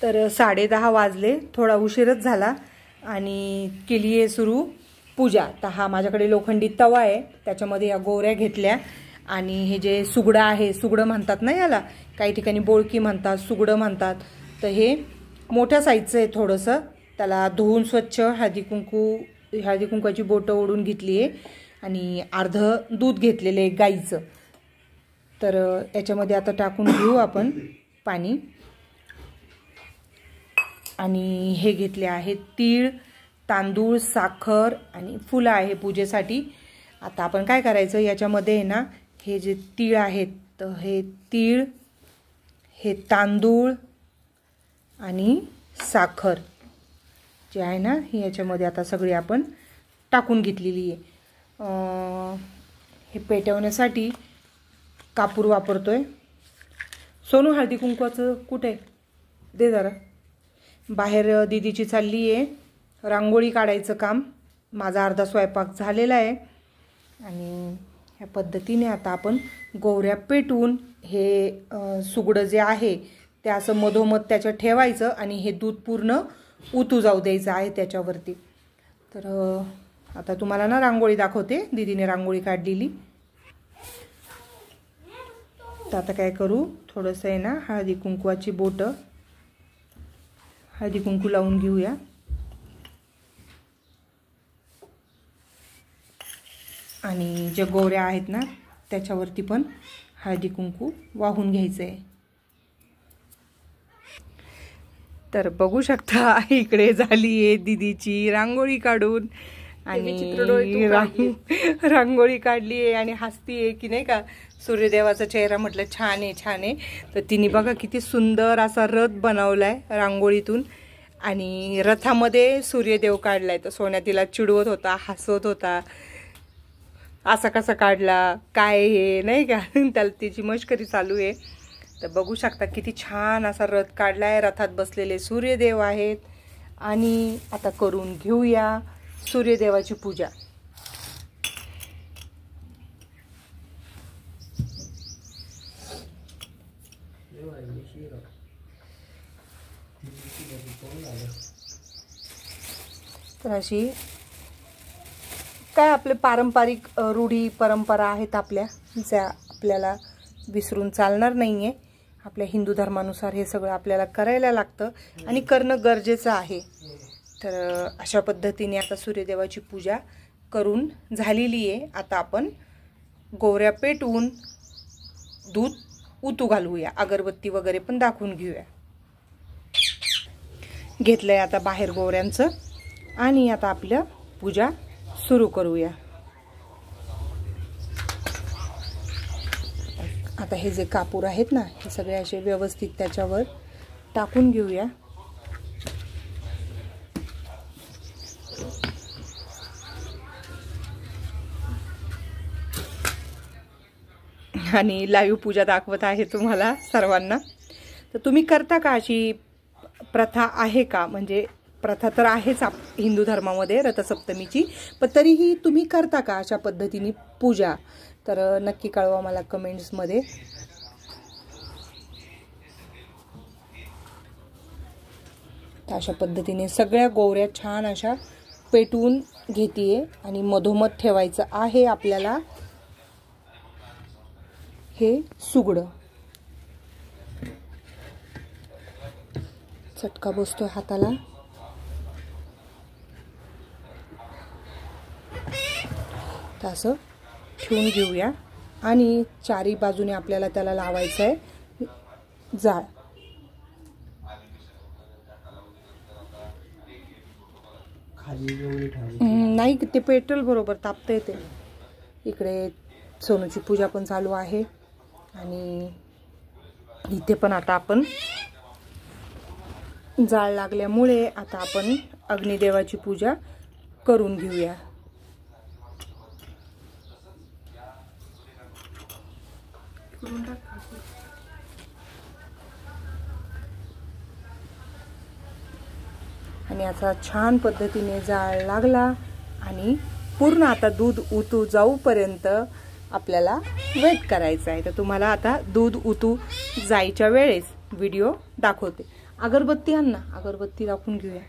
तर 10:30 वाजले, थोडा उशीरच झाला आणि केली आहे सुरू पूजा. तर हा माझ्याकडे लोखंडी तवा आहे, त्याच्यामध्ये या गोवऱ्या घेतल्या आणि हे जे सुगडं आहे, सुगडं म्हणतात ना याला, काही ठिकाणी बोळकी म्हणतात, सुगडं म्हणतात. तर हे मोठ्या साईजचं आहे थोडंसं. त्याला धुवून स्वच्छ हळदी कुंकवाची बोटं ओढून घेतली आहे आणि अर्धं दूध घेतलेलं आहे गाईचं. तर याच्यामध्ये आता टाकून घेऊ आपण पाणी. आणि हे घेतले आहेत तीळ, तांदूळ, साखर आणि फुलं आहे पूजेसाठी. आता आपण काय करायचं, याच्यामध्ये आहे ना हे जे तीळ आहेत, तर हे तीळ, हे तांदूळ आणि साखर जे आहे ना, ही याच्यामध्ये आता सगळी आपण टाकून घेतलेली आहे. हे पेटवण्यासाठी कापूर वापरतोय. सोनू हळदी कुंकवाचं कुठे दे जरा. बाहेर दीदीची चालली आहे रांगोळी काढायचं काम. माझा अर्धा स्वयंपाक झालेला आहे आणि ह्या पद्धतीने आता आपण गोवऱ्या पेटवून हे सुगडं जे आहे ते असं मधोमध त्याच्यात ठेवायचं आणि हे दूध पूर्ण उतू जाऊ द्यायचं आहे त्याच्यावरती. तर आता तुम्हाला ना रांगोळी दाखवते, दीदीने रांगोळी काढलेली. तर आता काय करू, थोडंसं आहे ना हळदी कुंकवाची बोटं, हळदी कुंकू लावून घेऊया. आणि ज्या गोवऱ्या आहेत ना त्याच्यावरती पण हळदी कुंकू वाहून घ्यायचं आहे. तर बघू शकता इकडे झाली आहे दीदीची रांगोळी काढून आणि रांगोळी काढली आहे आणि हसती आहे की नाही का. सूर्यदेवाचा चेहरा म्हटलं छान आहे छान आहे. तर तिने बघा किती सुंदर असा रथ बनवलाय रांगोळीतून आणि रथामध्ये सूर्यदेव काढलाय. तर सोन्या तिला चिडवत होता, हसवत होता, असा कसा काढला, काय हे नाही का, त्याला तिची मस्करी चालू आहे. तर बघू शकता किती छान असा रथ काढलाय, रथात बसलेले सूर्यदेव आहेत. आणि आता करून घेऊया सूर्यदेवाची पूजा. तर अशी काय आपले पारंपरिक रूढी परंपरा आहेत आपल्या, ज्या आपल्याला विसरून चालणार नाही आहे. आपल्या हिंदू धर्मानुसार हे सगळं आपल्याला करायला लागतं आणि करणं गरजेचं आहे. तर अशा पद्धतीने आता सूर्यदेवाची पूजा करून झालेली आहे. आता आपण गोवऱ्या पेटवून दूध उतू घालूया, अगरबत्ती वगैरे पण दाखवून घेऊया. घेतलंय आता बाहेर गोवऱ्यांचं आणि आता आपल्या पूजा सुरू करूया. आता हे जे कापूर आहेत ना, हे सगळे असे व्यवस्थित त्याच्यावर टाकून घेऊया. आणि लाईव्ह पूजा दाखवत आहे तुम्हाला सर्वांना. तर तुम्ही करता का, अशी प्रथा आहे का? म्हणजे प्रथा तर आहेच हिंदू धर्मामध्ये रथसप्तमीची, पण तरीही तुम्ही करता का अशा पद्धतीने पूजा? तर नक्की कळवा मला कमेंट्समध्ये. तर अशा पद्धतीने सगळ्या गोवऱ्या छान अशा पेटवून घेतीये आणि मधोमध ठेवायचं आहे आपल्याला हे सुगडं. चटका बसतोय हाताला. तर असं ठेवून घेऊया आणि चारी बाजूने आपल्याला त्याला लावायचं आहे जाळ. नाही ते पेट्रोल बरोबर तापतं येते. इकडे सोनूची पूजा पण चालू आहे आणि इथे पण आता आपण जाळ लागल्यामुळे आता आपण अग्निदेवाची पूजा करून घेऊया. आणि आता छान पद्धतीने जाळ लागला आणि पूर्ण आता दूध उतू जाऊपर्यंत आपल्याला वेट करायचं आहे. तर तुम्हाला आता दूध उतू जायच्या वेळेस व्हिडिओ दाखवते. अगरबत्ती आण ना, अगरबत्ती दाखवून घेऊया.